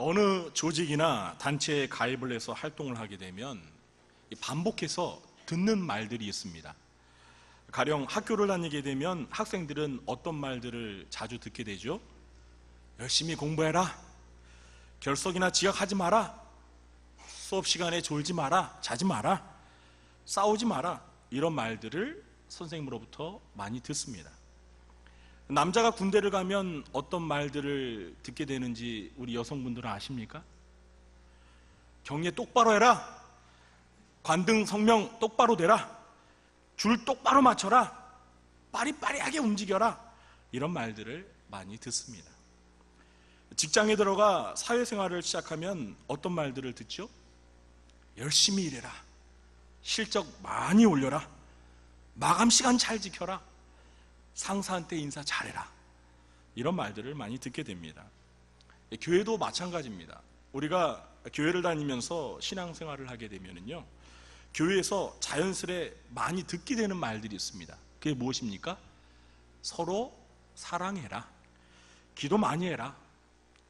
어느 조직이나 단체에 가입을 해서 활동을 하게 되면 반복해서 듣는 말들이 있습니다. 가령 학교를 다니게 되면 학생들은 어떤 말들을 자주 듣게 되죠? 열심히 공부해라, 결석이나 지각하지 마라, 수업 시간에 졸지 마라, 자지 마라, 싸우지 마라, 이런 말들을 선생님으로부터 많이 듣습니다. 남자가 군대를 가면 어떤 말들을 듣게 되는지 우리 여성분들은 아십니까? 경례 똑바로 해라, 관등 성명 똑바로 대라, 줄 똑바로 맞춰라, 빠리빠리하게 움직여라, 이런 말들을 많이 듣습니다. 직장에 들어가 사회생활을 시작하면 어떤 말들을 듣죠? 열심히 일해라, 실적 많이 올려라, 마감 시간 잘 지켜라, 상사한테 인사 잘해라, 이런 말들을 많이 듣게 됩니다. 교회도 마찬가지입니다. 우리가 교회를 다니면서 신앙생활을 하게 되면요, 교회에서 자연스레 많이 듣게 되는 말들이 있습니다. 그게 무엇입니까? 서로 사랑해라, 기도 많이 해라,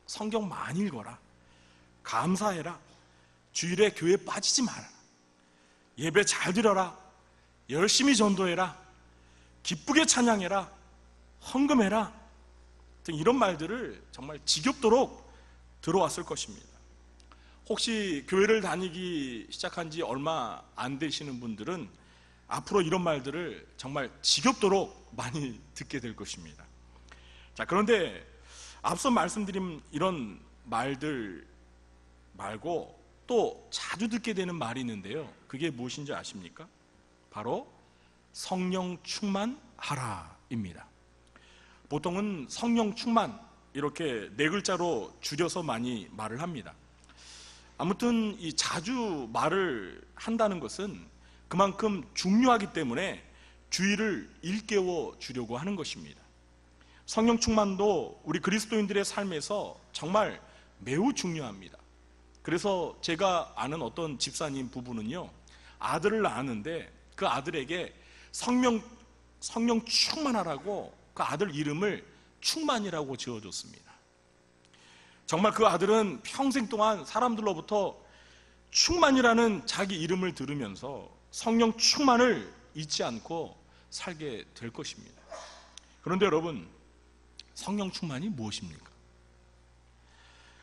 성경 많이 읽어라, 감사해라, 주일에 교회 빠지지 마라, 예배 잘 드려라, 열심히 전도해라, 기쁘게 찬양해라, 헌금해라 등 이런 말들을 정말 지겹도록 들어왔을 것입니다. 혹시 교회를 다니기 시작한 지 얼마 안 되시는 분들은 앞으로 이런 말들을 정말 지겹도록 많이 듣게 될 것입니다. 자, 그런데 앞서 말씀드린 이런 말들 말고 또 자주 듣게 되는 말이 있는데요, 그게 무엇인지 아십니까? 바로 성령 충만하라 입니다. 보통은 성령 충만 이렇게 네 글자로 줄여서 많이 말을 합니다. 아무튼 이 자주 말을 한다는 것은 그만큼 중요하기 때문에 주의를 일깨워 주려고 하는 것입니다. 성령 충만도 우리 그리스도인들의 삶에서 정말 매우 중요합니다. 그래서 제가 아는 어떤 집사님 부부는요, 아들을 낳았는데 그 아들에게 성령 충만하라고 그 아들 이름을 충만이라고 지어줬습니다. 정말 그 아들은 평생 동안 사람들로부터 충만이라는 자기 이름을 들으면서 성령 충만을 잊지 않고 살게 될 것입니다. 그런데 여러분, 성령 충만이 무엇입니까?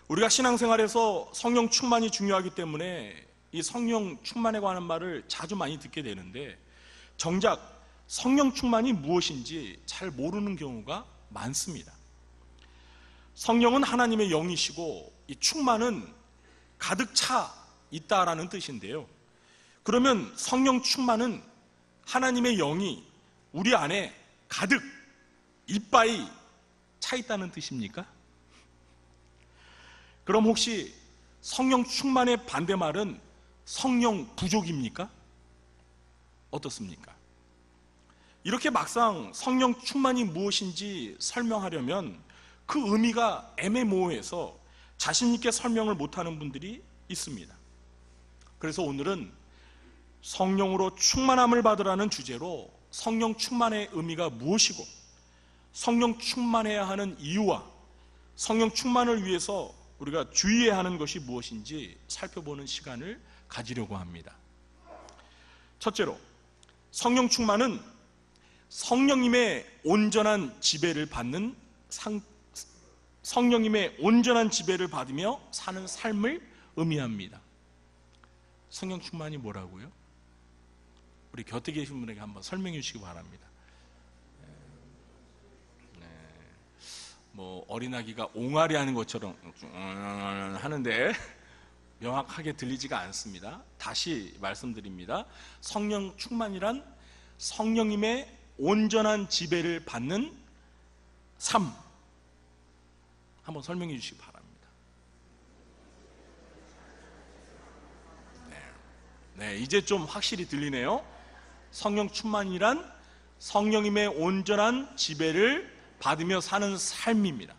우리가 신앙생활에서 성령 충만이 중요하기 때문에 이 성령 충만에 관한 말을 자주 많이 듣게 되는데, 정작 성령 충만이 무엇인지 잘 모르는 경우가 많습니다. 성령은 하나님의 영이시고 이 충만은 가득 차 있다라는 뜻인데요, 그러면 성령 충만은 하나님의 영이 우리 안에 가득 이빠이 차 있다는 뜻입니까? 그럼 혹시 성령 충만의 반대말은 성령 부족입니까? 어떻습니까? 이렇게 막상 성령 충만이 무엇인지 설명하려면 그 의미가 애매모호해서 자신 있게 설명을 못하는 분들이 있습니다. 그래서 오늘은 성령으로 충만함을 받으라는 주제로 성령 충만의 의미가 무엇이고 성령 충만해야 하는 이유와 성령 충만을 위해서 우리가 주의해야 하는 것이 무엇인지 살펴보는 시간을 가지려고 합니다. 첫째로, 성령 충만은 성령님의 온전한 지배를 받는 성령님의 온전한 지배를 받으며 사는 삶을 의미합니다. 성령 충만이 뭐라고요? 우리 곁에 계신 분에게 한번 설명해 주시기 바랍니다. 뭐 어린아기가 옹알이 하는 것처럼 하는데 명확하게 들리지가 않습니다. 다시 말씀드립니다. 성령 충만이란 성령님의 온전한 지배를 받는 삶, 한번 설명해 주시기 바랍니다. 네, 이제 좀 확실히 들리네요. 성령 충만이란 성령님의 온전한 지배를 받으며 사는 삶입니다.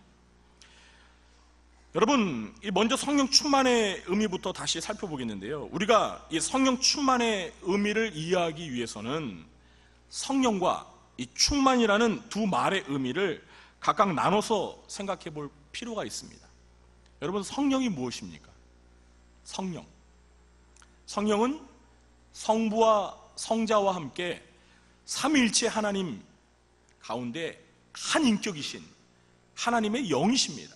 여러분, 먼저 성령 충만의 의미부터 다시 살펴보겠는데요, 우리가 이 성령 충만의 의미를 이해하기 위해서는 성령과 이 충만이라는 두 말의 의미를 각각 나눠서 생각해 볼 필요가 있습니다. 여러분, 성령이 무엇입니까? 성령은 성부와 성자와 함께 삼위일체 하나님 가운데 한 인격이신 하나님의 영이십니다.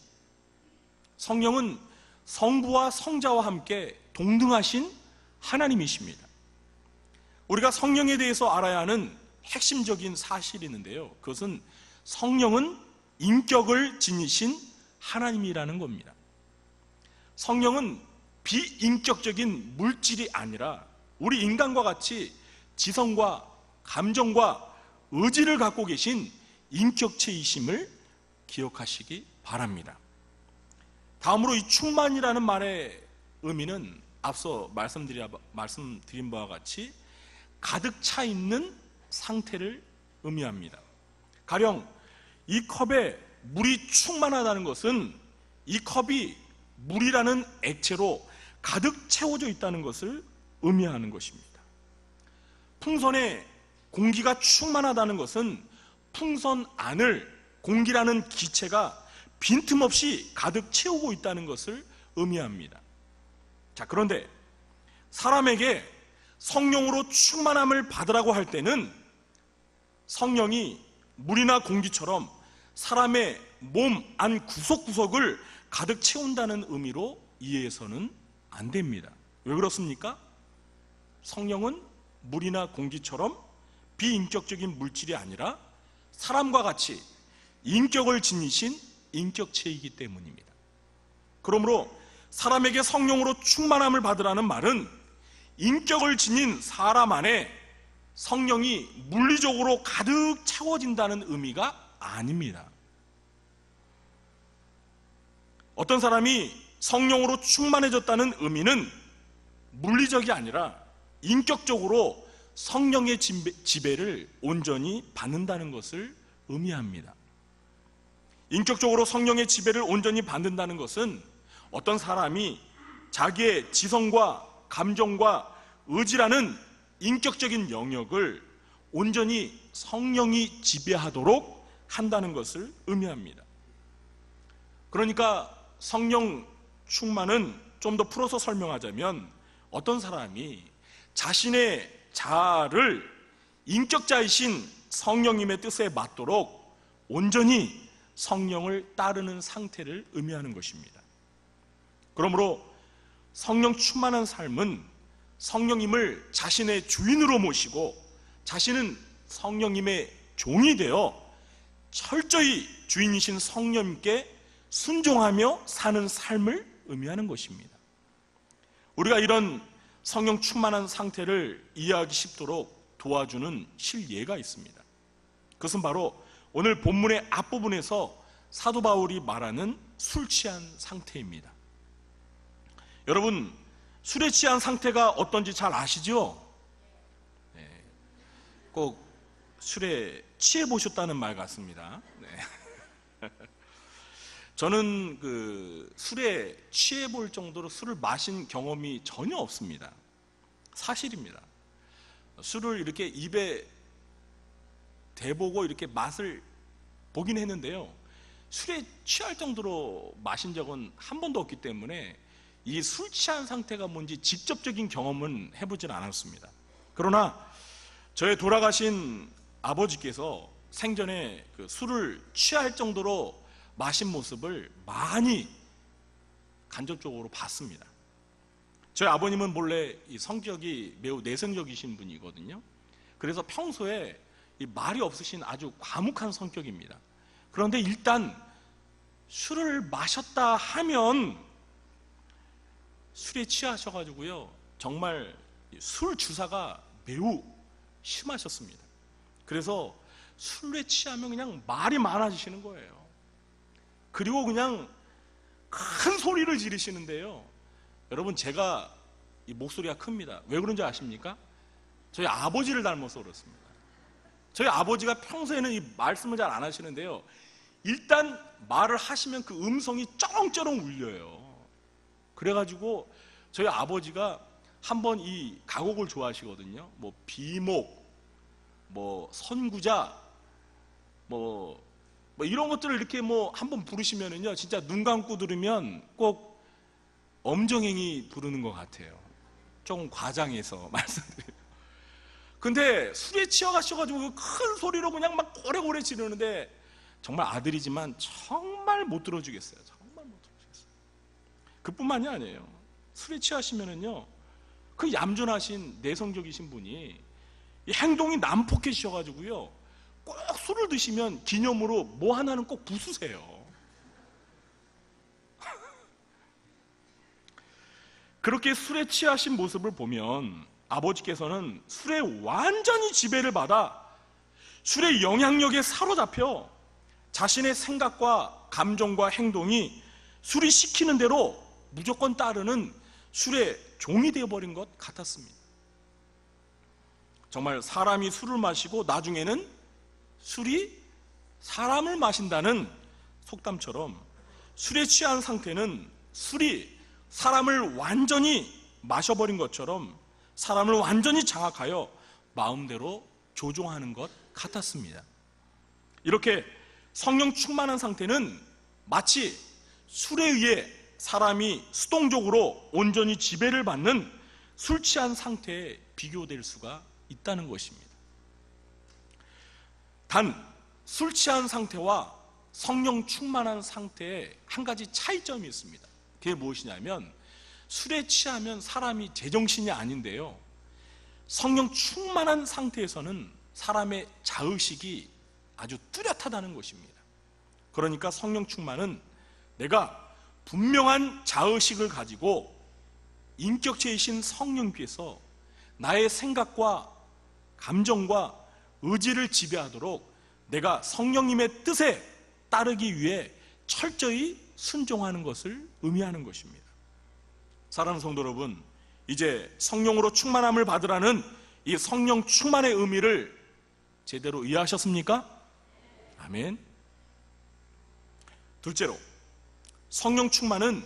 성령은 성부와 성자와 함께 동등하신 하나님이십니다. 우리가 성령에 대해서 알아야 하는 핵심적인 사실이 있는데요, 그것은 성령은 인격을 지니신 하나님이라는 겁니다. 성령은 비인격적인 물질이 아니라 우리 인간과 같이 지성과 감정과 의지를 갖고 계신 인격체이심을 기억하시기 바랍니다. 다음으로 이 충만이라는 말의 의미는 앞서 말씀드린 바와 같이 가득 차 있는 상태를 의미합니다. 가령 이 컵에 물이 충만하다는 것은 이 컵이 물이라는 액체로 가득 채워져 있다는 것을 의미하는 것입니다. 풍선에 공기가 충만하다는 것은 풍선 안을 공기라는 기체가 빈틈없이 가득 채우고 있다는 것을 의미합니다. 자, 그런데 사람에게 성령으로 충만함을 받으라고 할 때는 성령이 물이나 공기처럼 사람의 몸 안 구석구석을 가득 채운다는 의미로 이해해서는 안 됩니다. 왜 그렇습니까? 성령은 물이나 공기처럼 비인격적인 물질이 아니라 사람과 같이 인격을 지니신 인격체이기 때문입니다. 그러므로 사람에게 성령으로 충만함을 받으라는 말은 인격을 지닌 사람 안에 성령이 물리적으로 가득 채워진다는 의미가 아닙니다. 어떤 사람이 성령으로 충만해졌다는 의미는 물리적이 아니라 인격적으로 성령의 지배를 온전히 받는다는 것을 의미합니다. 인격적으로 성령의 지배를 온전히 받는다는 것은 어떤 사람이 자기의 지성과 감정과 의지라는 인격적인 영역을 온전히 성령이 지배하도록 한다는 것을 의미합니다. 그러니까 성령 충만은 좀 더 풀어서 설명하자면 어떤 사람이 자신의 자아를 인격자이신 성령님의 뜻에 맞도록 온전히 성령을 따르는 상태를 의미하는 것입니다. 그러므로 성령 충만한 삶은 성령님을 자신의 주인으로 모시고 자신은 성령님의 종이 되어 철저히 주인이신 성령님께 순종하며 사는 삶을 의미하는 것입니다. 우리가 이런 성령 충만한 상태를 이해하기 쉽도록 도와주는 실예가 있습니다. 그것은 바로 오늘 본문의 앞부분에서 사도 바울이 말하는 술 취한 상태입니다. 여러분, 술에 취한 상태가 어떤지 잘 아시죠? 네, 꼭 술에 취해 보셨다는 말 같습니다. 네. 저는 술에 취해 볼 정도로 술을 마신 경험이 전혀 없습니다. 사실입니다. 술을 이렇게 입에 대보고 이렇게 맛을 보긴 했는데요, 술에 취할 정도로 마신 적은 한 번도 없기 때문에 이 술 취한 상태가 뭔지 직접적인 경험은 해보진 않았습니다. 그러나 저의 돌아가신 아버지께서 생전에 술을 취할 정도로 마신 모습을 많이 간접적으로 봤습니다. 저희 아버님은 본래 이 성격이 매우 내성적이신 분이거든요. 그래서 평소에 이 말이 없으신 아주 과묵한 성격입니다. 그런데 일단 술을 마셨다 하면 술에 취하셔가지고요, 정말 술 주사가 매우 심하셨습니다. 그래서 술에 취하면 그냥 말이 많아지시는 거예요. 그리고 그냥 큰 소리를 지르시는데요, 여러분, 제가 이 목소리가 큽니다. 왜 그런지 아십니까? 저희 아버지를 닮아서 그렇습니다. 저희 아버지가 평소에는 이 말씀을 잘 안 하시는데요, 일단 말을 하시면 그 음성이 쩌렁쩌렁 울려요. 그래가지고 저희 아버지가 한번 이 가곡을 좋아하시거든요. 뭐 비목, 뭐 선구자, 뭐 뭐 이런 것들을 이렇게 뭐 한번 부르시면은요, 진짜 눈 감고 들으면 꼭 엄정행이 부르는 것 같아요. 조금 과장해서 말씀드려요. 근데 술에 취하가셔가지고 큰 소리로 그냥 막 고래고래 지르는데 정말 아들이지만 정말 못 들어주겠어요. 정말 못 들어주겠어요. 그뿐만이 아니에요. 술에 취하시면은요, 그 얌전하신 내성적이신 분이 이 행동이 난폭해지셔가지고요, 꼭 술을 드시면 기념으로 뭐 하나는 꼭 부수세요. 그렇게 술에 취하신 모습을 보면 아버지께서는 술에 완전히 지배를 받아 술의 영향력에 사로잡혀 자신의 생각과 감정과 행동이 술이 시키는 대로 무조건 따르는 술의 종이 되어버린 것 같았습니다. 정말 사람이 술을 마시고 나중에는 술이 사람을 마신다는 속담처럼 술에 취한 상태는 술이 사람을 완전히 마셔버린 것처럼 사람을 완전히 장악하여 마음대로 조종하는 것 같았습니다. 이렇게 성령 충만한 상태는 마치 술에 의해 사람이 수동적으로 온전히 지배를 받는 술 취한 상태에 비교될 수가 있다는 것입니다. 단 술 취한 상태와 성령 충만한 상태에 한 가지 차이점이 있습니다. 그게 무엇이냐면, 술에 취하면 사람이 제정신이 아닌데요, 성령 충만한 상태에서는 사람의 자의식이 아주 뚜렷하다는 것입니다. 그러니까 성령 충만은 내가 분명한 자의식을 가지고 인격체이신 성령께서 나의 생각과 감정과 의지를 지배하도록 내가 성령님의 뜻에 따르기 위해 철저히 순종하는 것을 의미하는 것입니다. 사랑하는 성도 여러분, 이제 성령으로 충만함을 받으라는 이 성령 충만의 의미를 제대로 이해하셨습니까? 아멘. 둘째로, 성령 충만은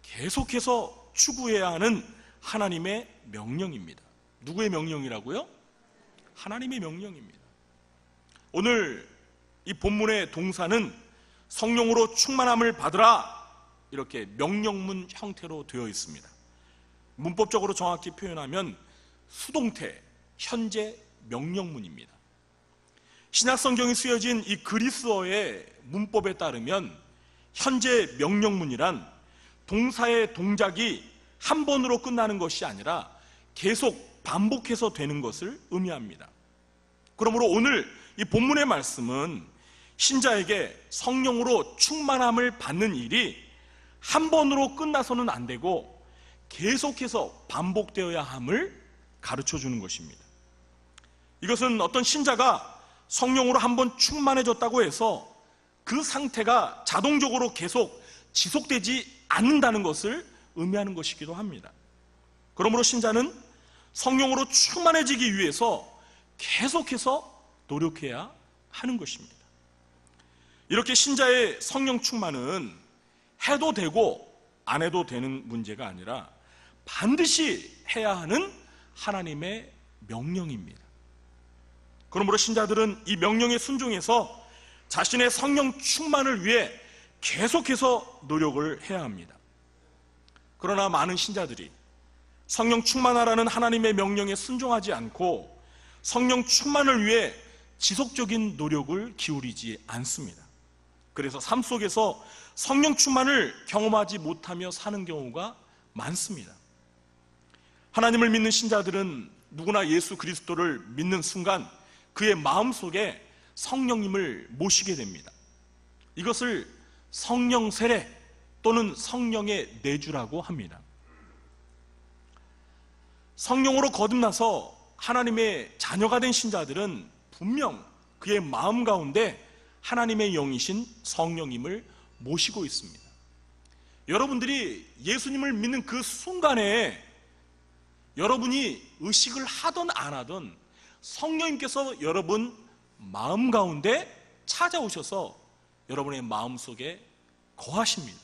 계속해서 추구해야 하는 하나님의 명령입니다. 누구의 명령이라고요? 하나님의 명령입니다. 오늘 이 본문의 동사는 성령으로 충만함을 받으라, 이렇게 명령문 형태로 되어 있습니다. 문법적으로 정확히 표현하면 수동태, 현재 명령문입니다. 신약성경이 쓰여진 이 그리스어의 문법에 따르면 현재 명령문이란 동사의 동작이 한 번으로 끝나는 것이 아니라 계속 반복해서 되는 것을 의미합니다. 그러므로 오늘 이 본문의 말씀은 신자에게 성령으로 충만함을 받는 일이 한 번으로 끝나서는 안 되고 계속해서 반복되어야 함을 가르쳐 주는 것입니다. 이것은 어떤 신자가 성령으로 한 번 충만해졌다고 해서 그 상태가 자동적으로 계속 지속되지 않는다는 것을 의미하는 것이기도 합니다. 그러므로 신자는 성령으로 충만해지기 위해서 계속해서 노력해야 하는 것입니다. 이렇게 신자의 성령 충만은 해도 되고 안 해도 되는 문제가 아니라 반드시 해야 하는 하나님의 명령입니다. 그러므로 신자들은 이 명령에 순종해서 자신의 성령 충만을 위해 계속해서 노력을 해야 합니다. 그러나 많은 신자들이 성령 충만하라는 하나님의 명령에 순종하지 않고 성령 충만을 위해 지속적인 노력을 기울이지 않습니다. 그래서 삶 속에서 성령 충만을 경험하지 못하며 사는 경우가 많습니다. 하나님을 믿는 신자들은 누구나 예수 그리스도를 믿는 순간 그의 마음속에 성령님을 모시게 됩니다. 이것을 성령 세례 또는 성령의 내주라고 합니다. 성령으로 거듭나서 하나님의 자녀가 된 신자들은 분명 그의 마음 가운데 하나님의 영이신 성령님을 모시고 있습니다. 여러분들이 예수님을 믿는 그 순간에 여러분이 의식을 하든 안 하든 성령님께서 여러분 마음 가운데 찾아오셔서 여러분의 마음속에 거하십니다.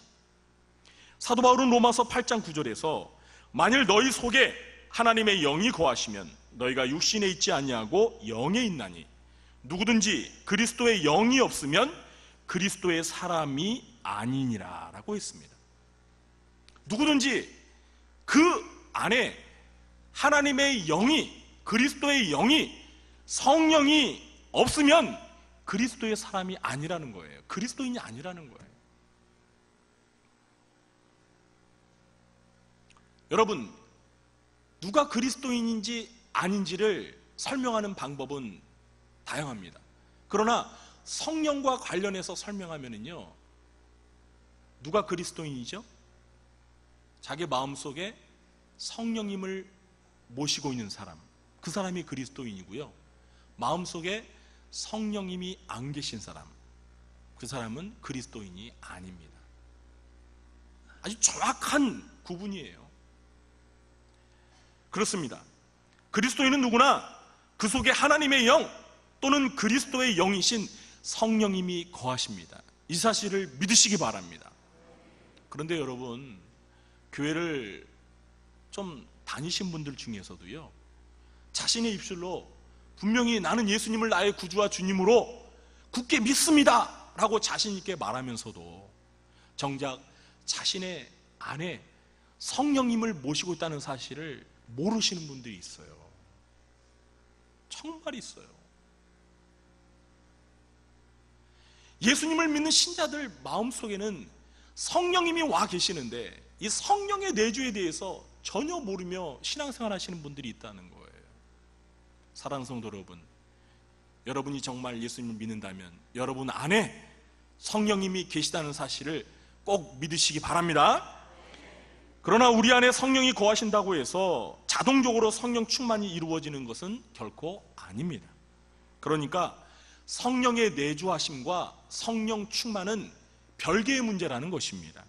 사도 바울은 로마서 8장 9절에서 만일 너희 속에 하나님의 영이 거하시면 너희가 육신에 있지 아니하고 영에 있나니 누구든지 그리스도의 영이 없으면 그리스도의 사람이 아니니라 라고 했습니다. 누구든지 그 안에 하나님의 영이, 그리스도의 영이, 성령이 없으면 그리스도의 사람이 아니라는 거예요. 그리스도인이 아니라는 거예요. 여러분, 누가 그리스도인인지 아닌지를 설명하는 방법은 다양합니다. 그러나 성령과 관련해서 설명하면은요, 누가 그리스도인이죠? 자기 마음속에 성령님을 모시고 있는 사람, 그 사람이 그리스도인이고요, 마음속에 성령님이 안 계신 사람, 그 사람은 그리스도인이 아닙니다. 아주 정확한 구분이에요. 그렇습니다. 그리스도인은 누구나 그 속에 하나님의 영 또는 그리스도의 영이신 성령님이 거하십니다. 이 사실을 믿으시기 바랍니다. 그런데 여러분, 교회를 좀 다니신 분들 중에서도요, 자신의 입술로 분명히 나는 예수님을 나의 구주와 주님으로 굳게 믿습니다 라고 자신 있게 말하면서도 정작 자신의 안에 성령님을 모시고 있다는 사실을 모르시는 분들이 있어요. 정말 있어요. 예수님을 믿는 신자들 마음속에는 성령님이 와 계시는데 이 성령의 내주에 대해서 전혀 모르며 신앙생활 하시는 분들이 있다는 거예요. 사랑하는 성도 여러분, 여러분이 정말 예수님을 믿는다면 여러분 안에 성령님이 계시다는 사실을 꼭 믿으시기 바랍니다. 그러나 우리 안에 성령이 거하신다고 해서 자동적으로 성령 충만이 이루어지는 것은 결코 아닙니다. 그러니까 성령의 내주하심과 성령 충만은 별개의 문제라는 것입니다.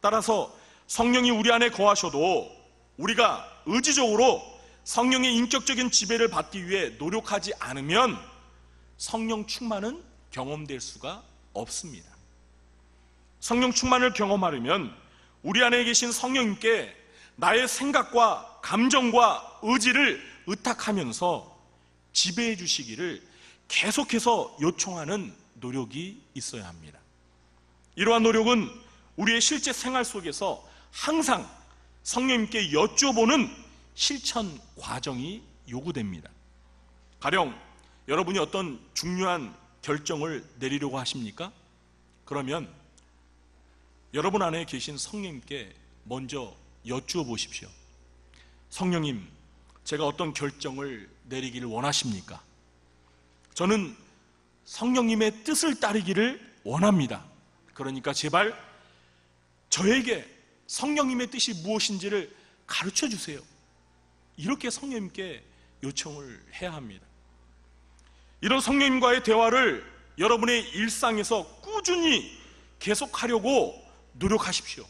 따라서 성령이 우리 안에 거하셔도 우리가 의지적으로 성령의 인격적인 지배를 받기 위해 노력하지 않으면 성령 충만은 경험될 수가 없습니다. 성령 충만을 경험하려면 우리 안에 계신 성령님께 나의 생각과 감정과 의지를 의탁하면서 지배해 주시기를 계속해서 요청하는 노력이 있어야 합니다. 이러한 노력은 우리의 실제 생활 속에서 항상 성령님께 여쭤보는 실천 과정이 요구됩니다. 가령 여러분이 어떤 중요한 결정을 내리려고 하십니까? 그러면 여러분 안에 계신 성령님께 먼저 여쭈어 보십시오. 성령님, 제가 어떤 결정을 내리기를 원하십니까? 저는 성령님의 뜻을 따르기를 원합니다. 그러니까 제발 저에게 성령님의 뜻이 무엇인지를 가르쳐 주세요. 이렇게 성령님께 요청을 해야 합니다. 이런 성령님과의 대화를 여러분의 일상에서 꾸준히 계속하려고 노력하십시오.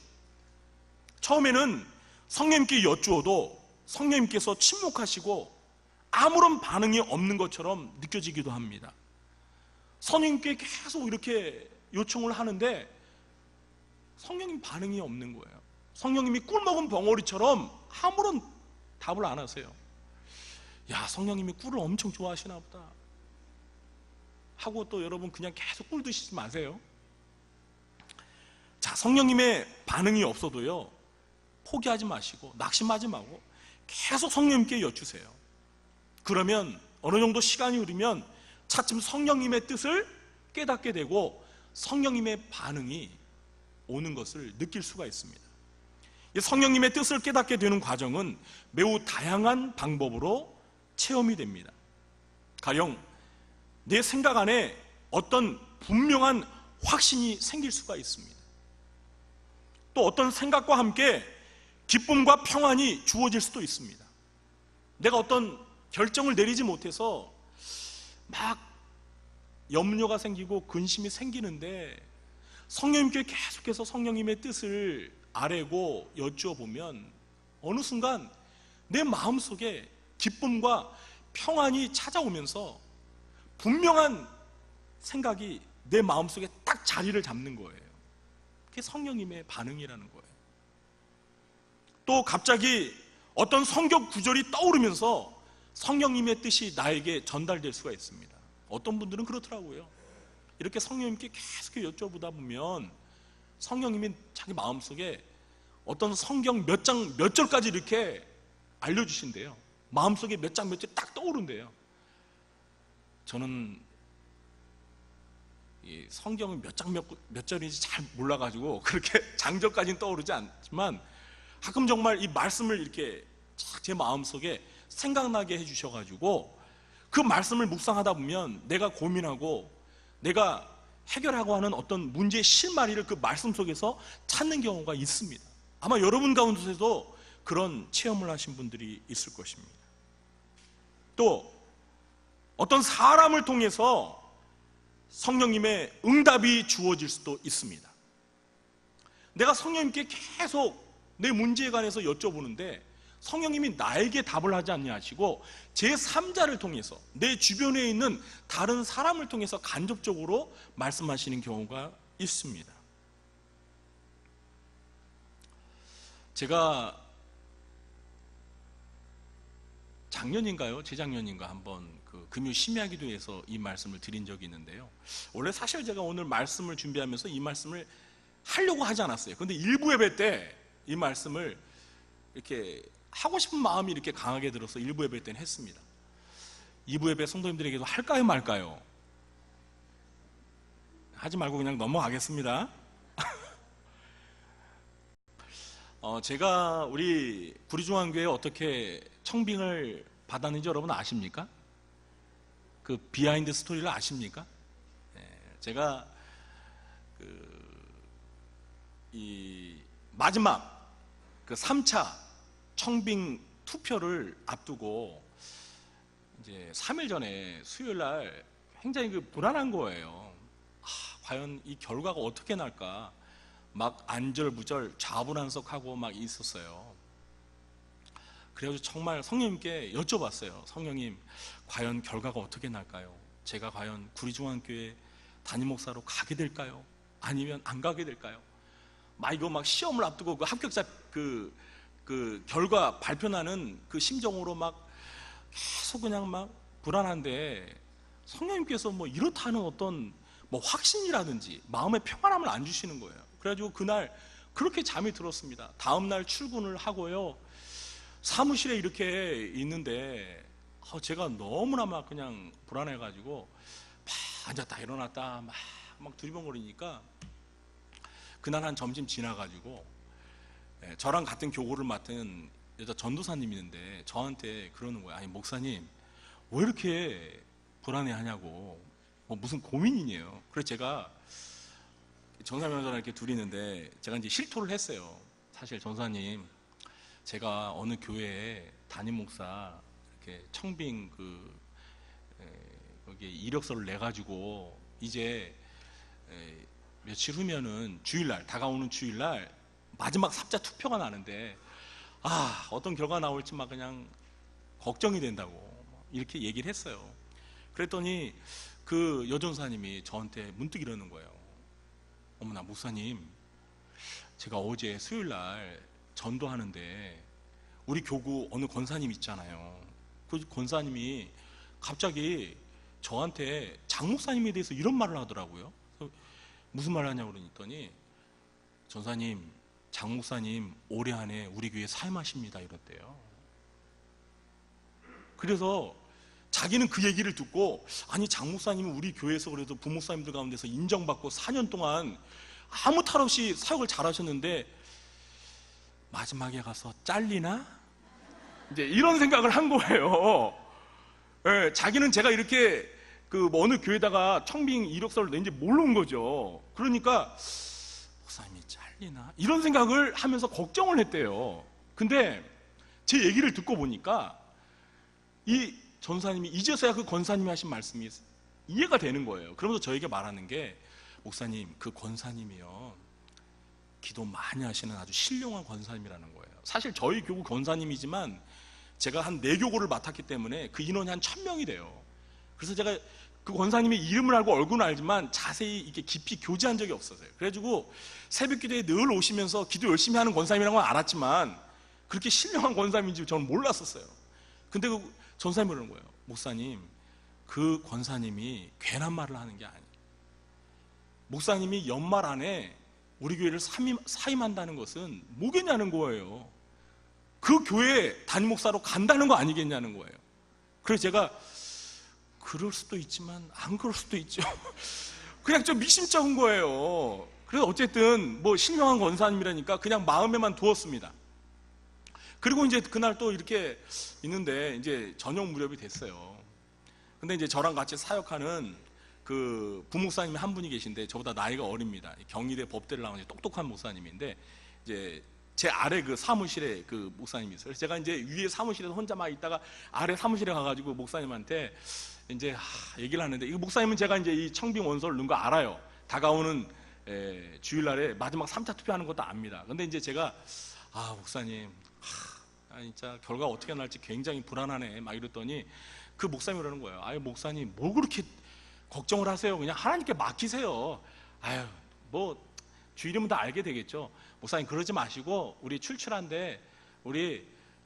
처음에는 성령님께 여쭈어도 성령님께서 침묵하시고 아무런 반응이 없는 것처럼 느껴지기도 합니다. 성령님께 계속 이렇게 요청을 하는데 성령님 반응이 없는 거예요. 성령님이 꿀 먹은 벙어리처럼 아무런 답을 안 하세요. 야, 성령님이 꿀을 엄청 좋아하시나 보다 하고 또 여러분 그냥 계속 꿀 드시지 마세요. 자, 성령님의 반응이 없어도요, 포기하지 마시고 낙심하지 말고 계속 성령님께 여쭈세요. 그러면 어느 정도 시간이 흐르면 차츰 성령님의 뜻을 깨닫게 되고 성령님의 반응이 오는 것을 느낄 수가 있습니다. 성령님의 뜻을 깨닫게 되는 과정은 매우 다양한 방법으로 체험이 됩니다. 가령 내 생각 안에 어떤 분명한 확신이 생길 수가 있습니다. 또 어떤 생각과 함께 기쁨과 평안이 주어질 수도 있습니다. 내가 어떤 결정을 내리지 못해서 막 염려가 생기고 근심이 생기는데 성령님께 계속해서 성령님의 뜻을 아뢰고 여쭈어보면 어느 순간 내 마음속에 기쁨과 평안이 찾아오면서 분명한 생각이 내 마음속에 딱 자리를 잡는 거예요. 그게 성령님의 반응이라는 거예요. 또 갑자기 어떤 성경 구절이 떠오르면서 성령님의 뜻이 나에게 전달될 수가 있습니다. 어떤 분들은 그렇더라고요. 이렇게 성령님께 계속 여쭤보다 보면 성령님이 자기 마음속에 어떤 성경 몇 장 몇 절까지 이렇게 알려주신대요. 마음속에 몇 장 몇 절 딱 떠오른대요. 저는 이 성경은 몇 장 몇 절인지 잘 몰라가지고 그렇게 장절까지는 떠오르지 않지만 가끔 정말 이 말씀을 이렇게 제 마음속에 생각나게 해주셔가지고 그 말씀을 묵상하다 보면 내가 고민하고 내가 해결하고 하는 어떤 문제의 실마리를 그 말씀 속에서 찾는 경우가 있습니다. 아마 여러분 가운데서도 그런 체험을 하신 분들이 있을 것입니다. 또 어떤 사람을 통해서 성령님의 응답이 주어질 수도 있습니다. 내가 성령님께 계속 내 문제에 관해서 여쭤보는데 성령님이 나에게 답을 하지 않냐 하시고 제3자를 통해서 내 주변에 있는 다른 사람을 통해서 간접적으로 말씀하시는 경우가 있습니다. 제가 작년인가요? 재작년인가 한번 그 금요 심야기도에서 이 말씀을 드린 적이 있는데요. 원래 사실 제가 오늘 말씀을 준비하면서 이 말씀을 하려고 하지 않았어요. 그런데 일부 예배 때 이 말씀을 이렇게 하고 싶은 마음이 이렇게 강하게 들어서 일부 예배 때는 했습니다. 2부 예배 성도님들에게도 할까요 말까요? 하지 말고 그냥 넘어가겠습니다. 제가 우리 구리중앙교회에 어떻게 청빙을 받았는지 여러분 아십니까? 그 비하인드 스토리를 아십니까? 제가 이 마지막 그 3차 청빙 투표를 앞두고 이제 3일 전에 수요일 날 굉장히 불안한 거예요. 과연 이 결과가 어떻게 날까? 막 안절부절 좌불안석하고 막 있었어요. 그래서 정말 성령님께 여쭤봤어요. 성령님, 과연 결과가 어떻게 날까요? 제가 과연 구리중앙교회 담임 목사로 가게 될까요? 아니면 안 가게 될까요? 이거 막 시험을 앞두고 그 합격자 그 결과 발표나는 그 심정으로 막 계속 그냥 막 불안한데 성령님께서 뭐 이렇다는 어떤 뭐 확신이라든지 마음의 평안함을 안 주시는 거예요. 그래가지고 그날 그렇게 잠이 들었습니다. 다음날 출근을 하고요. 사무실에 이렇게 있는데 제가 너무나 막 그냥 불안해가지고 막 앉았다 일어났다 막 두리번거리니까 그날 한 점심 지나가지고 저랑 같은 교구를 맡은 여자 전도사님이 있는데 저한테 그러는 거예요. 아니 목사님 왜 이렇게 불안해하냐고, 뭐 무슨 고민이네요. 그래서 제가 전사님 저랑 이렇게 둘이 있는데 제가 이제 실토를 했어요. 사실 전사님, 제가 어느 교회에 담임 목사 이렇게 청빙 거기에 이력서를 내 가지고 이제 며칠 후면은 주일날, 다가오는 주일날 마지막 3자 투표가 나는데 어떤 결과 나올지 막 그냥 걱정이 된다고 이렇게 얘기를 했어요. 그랬더니 그 여전사님이 저한테 문득 이러는 거예요. 어머나 목사님, 제가 어제 수요일날 전도하는데 우리 교구 어느 권사님 있잖아요. 그 권사님이 갑자기 저한테 장 목사님에 대해서 이런 말을 하더라고요. 무슨 말을 하냐고 그러더니 전사님, 장 목사님 올해 안에 우리 교회 사임하십니다 이랬대요. 그래서 자기는 그 얘기를 듣고 아니 장 목사님은 우리 교회에서 그래도 부목사님들 가운데서 인정받고 4년 동안 아무 탈 없이 사역을 잘하셨는데 마지막에 가서 잘리나? 이제 이런 생각을 한 거예요. 네, 자기는 제가 이렇게 어느 교회에다가 청빙 이력서를 낸지 모르는 거죠. 그러니까 목사님이 잘리나? 이런 생각을 하면서 걱정을 했대요. 근데 제 얘기를 듣고 보니까 이 전사님이 이제서야 그 권사님이 하신 말씀이 이해가 되는 거예요. 그러면서 저에게 말하는 게 목사님, 그 권사님이요 기도 많이 하시는 아주 신령한 권사님이라는 거예요. 사실 저희 교구 권사님이지만 제가 한 4교구를 맡았기 때문에 그 인원이 한 1000명이 돼요. 그래서 제가 그 권사님의 이름을 알고 얼굴은 알지만 자세히 이렇게 깊이 교제한 적이 없었어요. 그래가지고 새벽 기도에 늘 오시면서 기도 열심히 하는 권사님이라는 건 알았지만 그렇게 신령한 권사님인지 저는 몰랐었어요. 근데 그 전사님이 그러는 거예요. 목사님, 그 권사님이 괜한 말을 하는 게 아니에요. 목사님이 연말 안에 우리 교회를 사임한다는 것은 뭐겠냐는 거예요. 그 교회 담임 목사로 간다는 거 아니겠냐는 거예요. 그래서 제가 그럴 수도 있지만 안 그럴 수도 있죠. 그냥 좀 미심쩍은 거예요. 그래서 어쨌든 뭐 신명한 권사님이라니까 그냥 마음에만 두었습니다. 그리고 이제 그날 또 이렇게 있는데 이제 저녁 무렵이 됐어요. 근데 이제 저랑 같이 사역하는 그 부목사님이 한 분이 계신데 저보다 나이가 어립니다. 경희대 법대를 나온 똑똑한 목사님인데 이제 제 아래 그 사무실에 그 목사님이 있어요. 그래서 제가 이제 위에 사무실에서 혼자 막 있다가 아래 사무실에 가가지고 목사님한테 이제 얘기를 하는데, 이 목사님은 제가 이제 이 청빙 원서를 넣은 거 알아요. 다가오는 주일날에 마지막 3차 투표하는 것도 압니다. 근데 이제 제가 목사님 진짜 결과가 어떻게 날지 굉장히 불안하네 막 이랬더니 그 목사님이 그러는 거예요. 목사님 뭘 그렇게 걱정을 하세요. 그냥 하나님께 맡기세요. 뭐 주일이면 다 알게 되겠죠. 목사님 그러지 마시고 우리 출출한데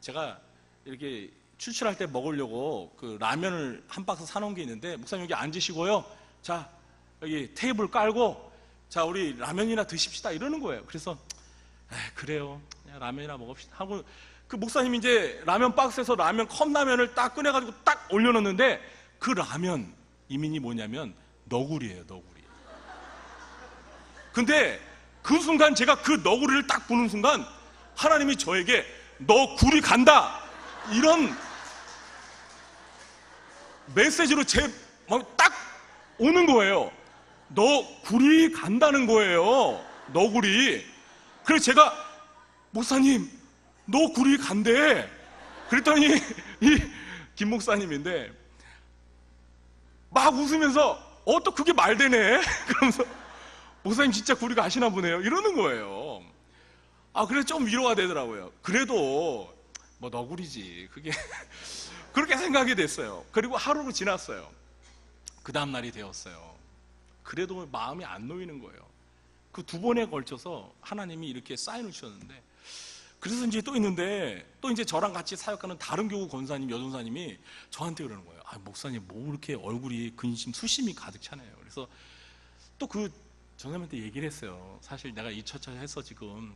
제가 이렇게 출출할 때 먹으려고 그 라면을 한 박스 사놓은 게 있는데 목사님 여기 앉으시고요. 자 여기 테이블 깔고 자 우리 라면이나 드십시다 이러는 거예요. 그래서 그래요. 그냥 라면이나 먹읍시다 하고 그 목사님이 이제 라면 박스에서 컵라면을 딱 꺼내가지고 딱 올려놓는데 그 라면 이민이 뭐냐면 너구리예요. 너구리. 근데 그 순간 제가 그 너구리를 딱 보는 순간 하나님이 저에게 너 구리 간다 이런 메시지로 딱 오는 거예요. 너 구리 간다는 거예요. 너구리. 그래서 제가 목사님 너 구리 간대. 그랬더니 이 김 목사님인데 막 웃으면서 또 그게 말되네. 그러면서 목사님 진짜 구리 가시나 보네요 이러는 거예요. 그래서 좀 위로가 되더라고요. 그래도 뭐 너구리지 그게 그렇게 생각이 됐어요. 그리고 하루가 지났어요. 그 다음 날이 되었어요. 그래도 마음이 안 놓이는 거예요. 그 2번에 걸쳐서 하나님이 이렇게 사인을 주셨는데, 그래서 이제 또 있는데 또 이제 저랑 같이 사역하는 다른 교구 권사님 여전사님이 저한테 그러는 거예요. 목사님 뭐 이렇게 얼굴이 근심 수심이 가득 차네요. 그래서 또 그 전사님한테 얘기를 했어요. 사실 내가 이 처처 해서 지금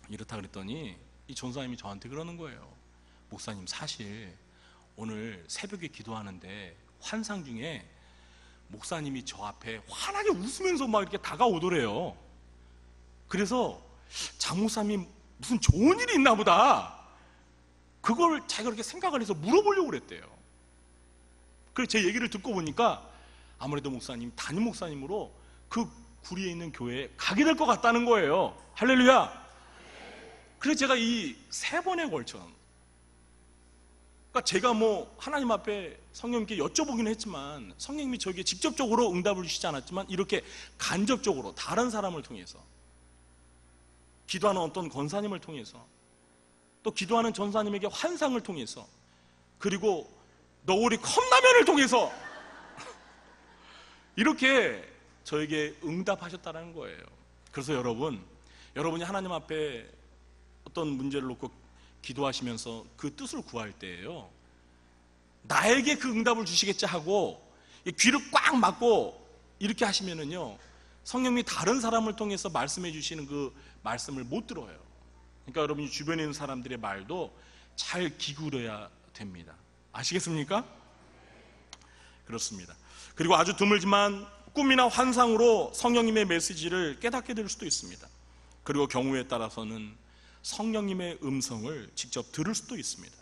이렇다 그랬더니 이 전사님이 저한테 그러는 거예요. 목사님 사실 오늘 새벽에 기도하는데 환상 중에 목사님이 저 앞에 환하게 웃으면서 막 이렇게 다가오더래요. 그래서 장 목사님이 무슨 좋은 일이 있나 보다 그걸 자기가 그렇게 생각을 해서 물어보려고 그랬대요. 그래서 제 얘기를 듣고 보니까 아무래도 목사님 담임 목사님으로 그 구리에 있는 교회에 가게 될 것 같다는 거예요. 할렐루야. 그래서 제가 이 3번에 걸쳐 그러니까 제가 뭐 하나님 앞에 성령님께 여쭤보긴 했지만 성령님이 저에게 직접적으로 응답을 주시지 않았지만 이렇게 간접적으로 다른 사람을 통해서 기도하는 어떤 권사님을 통해서 또 기도하는 전사님에게 환상을 통해서 그리고 너구리 컵라면을 통해서 이렇게 저에게 응답하셨다는 거예요. 그래서 여러분이 하나님 앞에 어떤 문제를 놓고 기도하시면서 그 뜻을 구할 때에요, 나에게 그 응답을 주시겠지 하고 귀를 꽉 막고 이렇게 하시면은요 성령님이 다른 사람을 통해서 말씀해 주시는 그 말씀을 못 들어요. 그러니까 여러분이 주변에 있는 사람들의 말도 잘 기울여야 됩니다. 아시겠습니까? 그렇습니다. 그리고 아주 드물지만 꿈이나 환상으로 성령님의 메시지를 깨닫게 될 수도 있습니다. 그리고 경우에 따라서는 성령님의 음성을 직접 들을 수도 있습니다.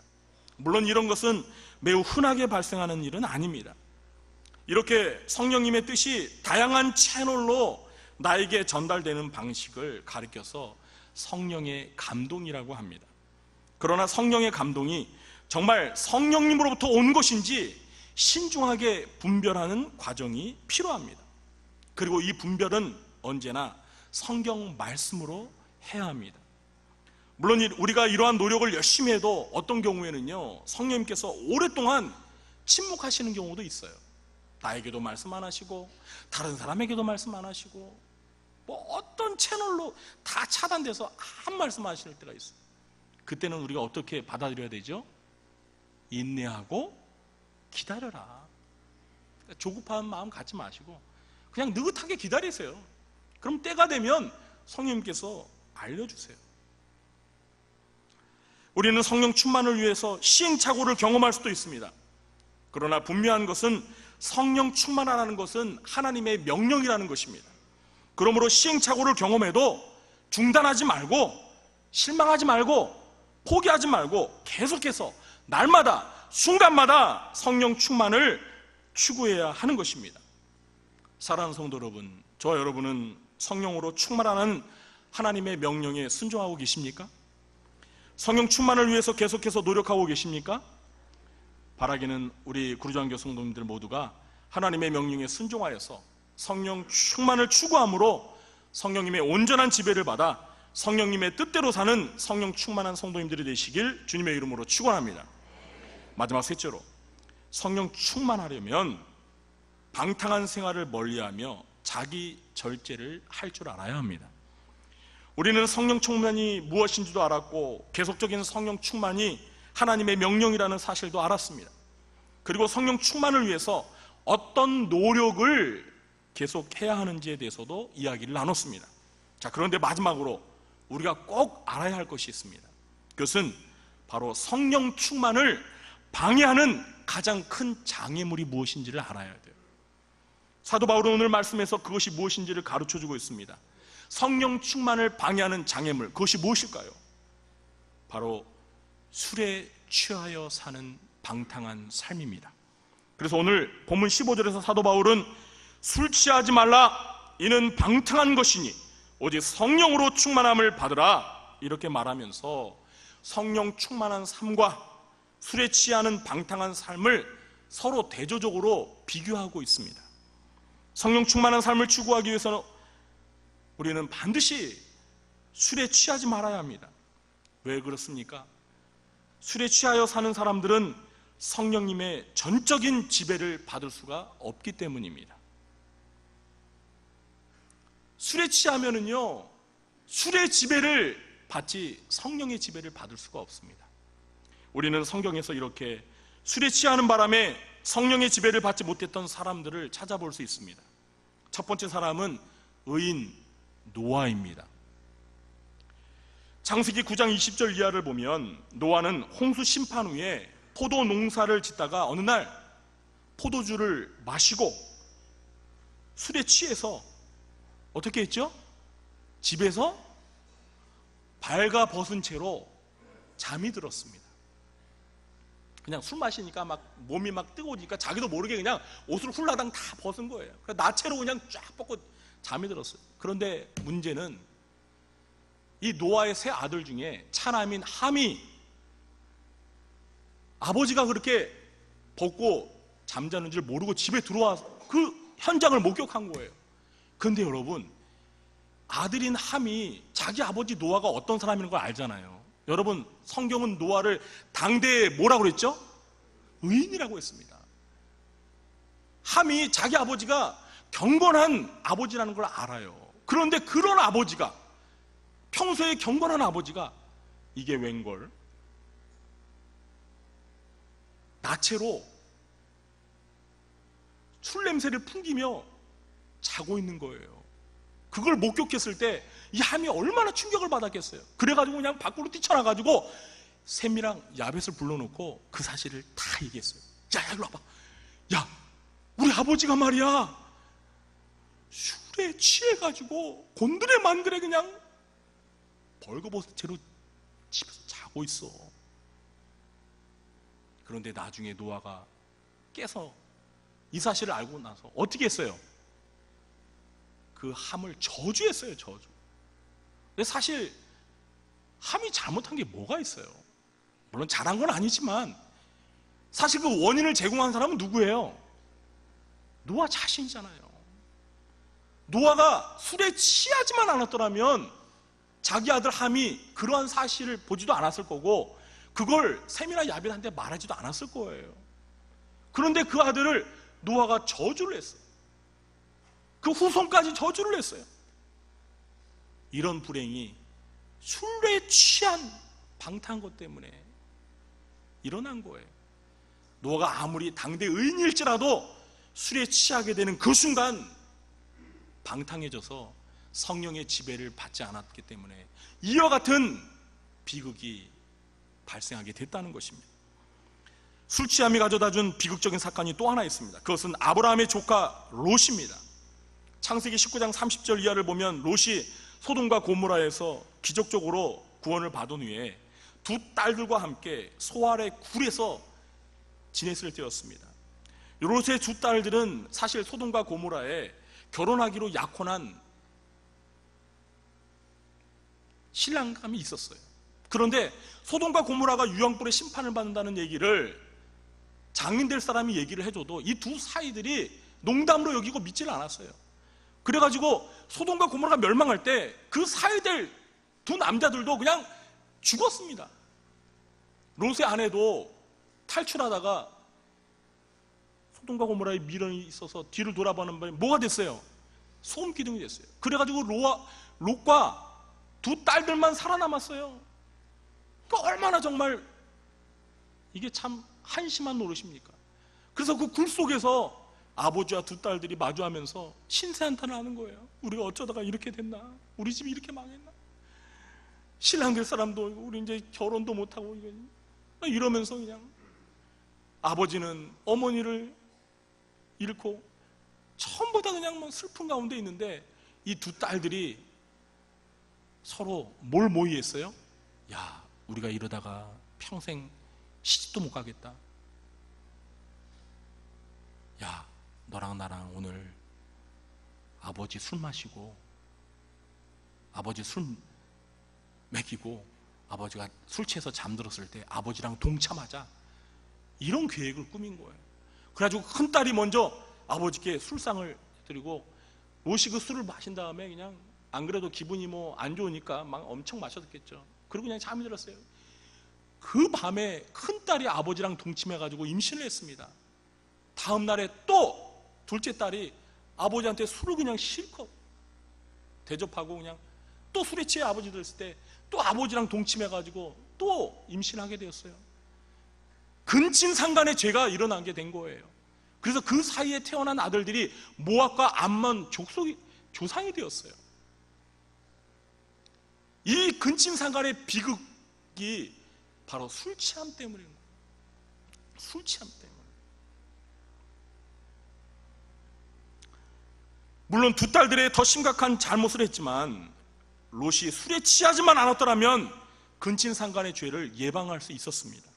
물론 이런 것은 매우 흔하게 발생하는 일은 아닙니다. 이렇게 성령님의 뜻이 다양한 채널로 나에게 전달되는 방식을 가리켜서 성령의 감동이라고 합니다. 그러나 성령의 감동이 정말 성령님으로부터 온 것인지 신중하게 분별하는 과정이 필요합니다. 그리고 이 분별은 언제나 성경 말씀으로 해야 합니다. 물론 우리가 이러한 노력을 열심히 해도 어떤 경우에는요 성령님께서 오랫동안 침묵하시는 경우도 있어요. 나에게도 말씀 안 하시고 다른 사람에게도 말씀 안 하시고 뭐 어떤 채널로 다 차단돼서 한 말씀 하시는 때가 있어요. 그때는 우리가 어떻게 받아들여야 되죠? 인내하고 기다려라. 조급한 마음 갖지 마시고 그냥 느긋하게 기다리세요. 그럼 때가 되면 성령님께서 알려주세요. 우리는 성령 충만을 위해서 시행착오를 경험할 수도 있습니다. 그러나 분명한 것은 성령 충만하라는 것은 하나님의 명령이라는 것입니다. 그러므로 시행착오를 경험해도 중단하지 말고, 실망하지 말고, 포기하지 말고 계속해서 날마다 순간마다 성령 충만을 추구해야 하는 것입니다. 사랑하는 성도 여러분, 저와 여러분은 성령으로 충만하는 하나님의 명령에 순종하고 계십니까? 성령 충만을 위해서 계속해서 노력하고 계십니까? 바라기는 우리 구루장교 성도님들 모두가 하나님의 명령에 순종하여서 성령 충만을 추구함으로 성령님의 온전한 지배를 받아 성령님의 뜻대로 사는 성령 충만한 성도님들이 되시길 주님의 이름으로 축원합니다. 마지막 셋째로, 성령 충만하려면 방탕한 생활을 멀리하며 자기 절제를 할 줄 알아야 합니다. 우리는 성령 충만이 무엇인지도 알았고 계속적인 성령 충만이 하나님의 명령이라는 사실도 알았습니다. 그리고 성령 충만을 위해서 어떤 노력을 계속해야 하는지에 대해서도 이야기를 나눴습니다. 자, 그런데 마지막으로 우리가 꼭 알아야 할 것이 있습니다. 그것은 바로 성령 충만을 방해하는 가장 큰 장애물이 무엇인지를 알아야 돼요. 사도 바울은 오늘 말씀에서 그것이 무엇인지를 가르쳐주고 있습니다. 성령 충만을 방해하는 장애물, 그것이 무엇일까요? 바로 술에 취하여 사는 방탕한 삶입니다. 그래서 오늘 본문 15절에서 사도 바울은 술 취하지 말라, 이는 방탕한 것이니 오직 성령으로 충만함을 받으라, 이렇게 말하면서 성령 충만한 삶과 술에 취하는 방탕한 삶을 서로 대조적으로 비교하고 있습니다. 성령 충만한 삶을 추구하기 위해서는 우리는 반드시 술에 취하지 말아야 합니다. 왜 그렇습니까? 술에 취하여 사는 사람들은 성령님의 전적인 지배를 받을 수가 없기 때문입니다. 술에 취하면은요, 술의 지배를 받지 성령의 지배를 받을 수가 없습니다. 우리는 성경에서 이렇게 술에 취하는 바람에 성령의 지배를 받지 못했던 사람들을 찾아볼 수 있습니다. 첫 번째 사람은 의인 노아입니다. 창세기 9장 20절 이하를 보면 노아는 홍수 심판 후에 포도 농사를 짓다가 어느 날 포도주를 마시고 술에 취해서 어떻게 했죠? 집에서 발가 벗은 채로 잠이 들었습니다. 그냥 술 마시니까 막 몸이 막 뜨거워지니까 자기도 모르게 그냥 옷을 훌라당 다 벗은 거예요. 그래서 나체로 그냥 쫙 벗고 잠이 들었어요. 그런데 문제는 이 노아의 세 아들 중에 차남인 함이 아버지가 그렇게 벗고 잠자는 줄 모르고 집에 들어와서 그 현장을 목격한 거예요. 그런데 여러분, 아들인 함이 자기 아버지 노아가 어떤 사람인 걸 알잖아요. 여러분, 성경은 노아를 당대에 뭐라고 그랬죠? 의인이라고 했습니다. 함이 자기 아버지가 경건한 아버지라는 걸 알아요. 그런데 그런 아버지가, 평소에 경건한 아버지가 이게 웬걸 나체로 술 냄새를 풍기며 자고 있는 거예요. 그걸 목격했을 때 이 함이 얼마나 충격을 받았겠어요. 그래가지고 그냥 밖으로 뛰쳐나가지고 샘이랑 야벳을 불러놓고 그 사실을 다 얘기했어요. 야, 일로 와봐. 야, 우리 아버지가 말이야 술에 취해가지고 곤드레 만드레 그냥 벌거벗은 채로 집에서 자고 있어. 그런데 나중에 노아가 깨서 이 사실을 알고 나서 어떻게 했어요? 그 함을 저주했어요. 저주. 근데 사실 함이 잘못한 게 뭐가 있어요? 물론 잘한 건 아니지만 사실 그 원인을 제공한 사람은 누구예요? 노아 자신이잖아요. 노아가 술에 취하지만 않았더라면 자기 아들 함이 그러한 사실을 보지도 않았을 거고 그걸 셈이나 야벳한테 말하지도 않았을 거예요. 그런데 그 아들을 노아가 저주를 했어요. 그 후손까지 저주를 했어요. 이런 불행이 술에 취한 방탕한 것 때문에 일어난 거예요. 노아가 아무리 당대 의인일지라도 술에 취하게 되는 그 순간 방탕해져서 성령의 지배를 받지 않았기 때문에 이와 같은 비극이 발생하게 됐다는 것입니다. 술 취함이 가져다준 비극적인 사건이 또 하나 있습니다. 그것은 아브라함의 조카 롯입니다. 창세기 19장 30절 이하를 보면 롯이 소돔과 고모라에서 기적적으로 구원을 받은 후에 두 딸들과 함께 소알의 굴에서 지냈을 때였습니다. 롯의 두 딸들은 사실 소돔과 고모라에 결혼하기로 약혼한 신랑감이 있었어요. 그런데 소돔과 고모라가 유황불의 심판을 받는다는 얘기를 장인될 사람이 얘기를 해줘도 이 두 사이들이 농담으로 여기고 믿지를 않았어요. 그래가지고 소돔과 고모라가 멸망할 때 그 사이들 두 남자들도 그냥 죽었습니다. 롯의 아내도 탈출하다가 소돔과 고모라의 미련이 있어서 뒤를 돌아보는 바에 뭐가 됐어요? 소금 기둥이 됐어요. 그래가지고 롯과 두 딸들만 살아남았어요. 그러니까 얼마나 정말 이게 참 한심한 노릇입니까? 그래서 그 굴 속에서 아버지와 두 딸들이 마주하면서 신세한탄을 하는 거예요. 우리가 어쩌다가 이렇게 됐나? 우리 집이 이렇게 망했나? 신랑 될 사람도 우리 이제 결혼도 못하고 이러면서 그냥 아버지는 어머니를 잃고 전부 다 그냥 뭐 슬픈 가운데 있는데 이 두 딸들이 서로 뭘 모의했어요? 야, 우리가 이러다가 평생 시집도 못 가겠다. 야, 너랑 나랑 오늘 아버지 술 마시고 아버지 술 먹이고 아버지가 술 취해서 잠들었을 때 아버지랑 동참하자. 이런 계획을 꾸민 거예요. 그래가지고 큰딸이 먼저 아버지께 술상을 드리고 롯이 그 술을 마신 다음에 그냥 안 그래도 기분이 뭐 안 좋으니까 막 엄청 마셨겠죠. 그리고 그냥 잠이 들었어요. 그 밤에 큰딸이 아버지랑 동침해가지고 임신을 했습니다. 다음 날에 또 둘째 딸이 아버지한테 술을 그냥 실컷 대접하고 그냥 또 술에 취해 아버지 들었을 때 또 아버지랑 동침해가지고 또 임신하게 되었어요. 근친상간의 죄가 일어나게 된 거예요. 그래서 그 사이에 태어난 아들들이 모압과 암몬 족속이 조상이 되었어요. 이 근친상간의 비극이 바로 술 취함 때문인 거예요. 술 취함 때문에. 물론 두 딸들의 더 심각한 잘못을 했지만 롯이 술에 취하지만 않았더라면 근친상간의 죄를 예방할 수 있었습니다.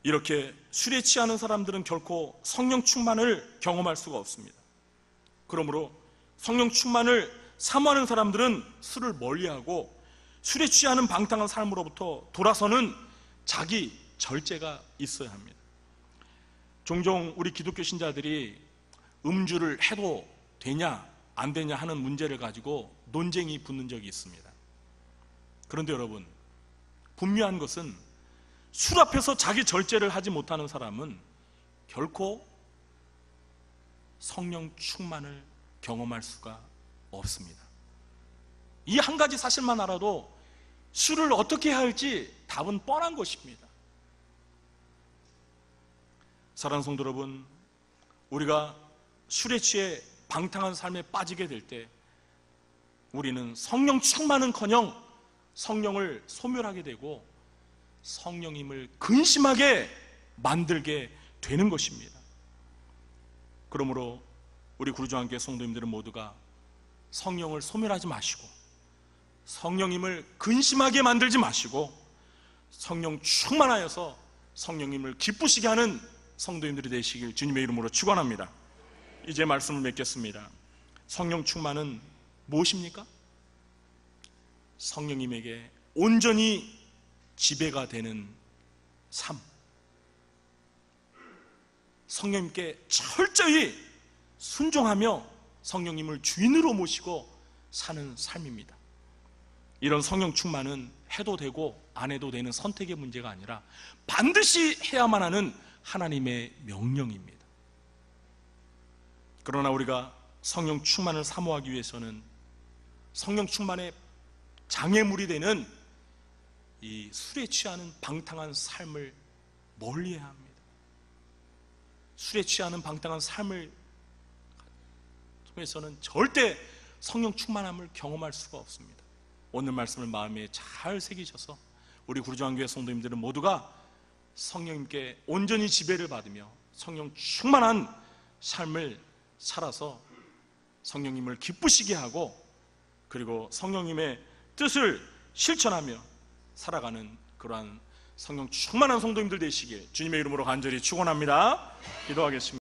이렇게 술에 취하는 사람들은 결코 성령 충만을 경험할 수가 없습니다. 그러므로 성령 충만을 사모하는 사람들은 술을 멀리하고 술에 취하는 방탕한 삶으로부터 돌아서는 자기 절제가 있어야 합니다. 종종 우리 기독교 신자들이 음주를 해도 되냐 안 되냐 하는 문제를 가지고 논쟁이 붙는 적이 있습니다. 그런데 여러분, 분명한 것은 술 앞에서 자기 절제를 하지 못하는 사람은 결코 성령 충만을 경험할 수가 없습니다. 이 한 가지 사실만 알아도 술을 어떻게 해야 할지 답은 뻔한 것입니다. 사랑하는 성도 여러분, 우리가 술에 취해 방탕한 삶에 빠지게 될 때 우리는 성령 충만은커녕 성령을 소멸하게 되고 성령님을 근심하게 만들게 되는 것입니다. 그러므로 우리 구루조항교회 성도님들은 모두가 성령을 소멸하지 마시고 성령님을 근심하게 만들지 마시고 성령 충만하여서 성령님을 기쁘시게 하는 성도님들이 되시길 주님의 이름으로 축원합니다. 이제 말씀을 맺겠습니다. 성령 충만은 무엇입니까? 성령님에게 온전히 지배가 되는 삶, 성령님께 철저히 순종하며 성령님을 주인으로 모시고 사는 삶입니다. 이런 성령 충만은 해도 되고 안 해도 되는 선택의 문제가 아니라 반드시 해야만 하는 하나님의 명령입니다. 그러나 우리가 성령 충만을 사모하기 위해서는 성령 충만의 장애물이 되는 이 술에 취하는 방탕한 삶을 멀리해야 합니다. 술에 취하는 방탕한 삶을 통해서는 절대 성령 충만함을 경험할 수가 없습니다. 오늘 말씀을 마음에 잘 새기셔서 우리 구루정교회 성도님들은 모두가 성령님께 온전히 지배를 받으며 성령 충만한 삶을 살아서 성령님을 기쁘시게 하고 그리고 성령님의 뜻을 실천하며 살아가는 그러한 성령 충만한 성도님들 되시길 주님의 이름으로 간절히 축원합니다. 기도하겠습니다.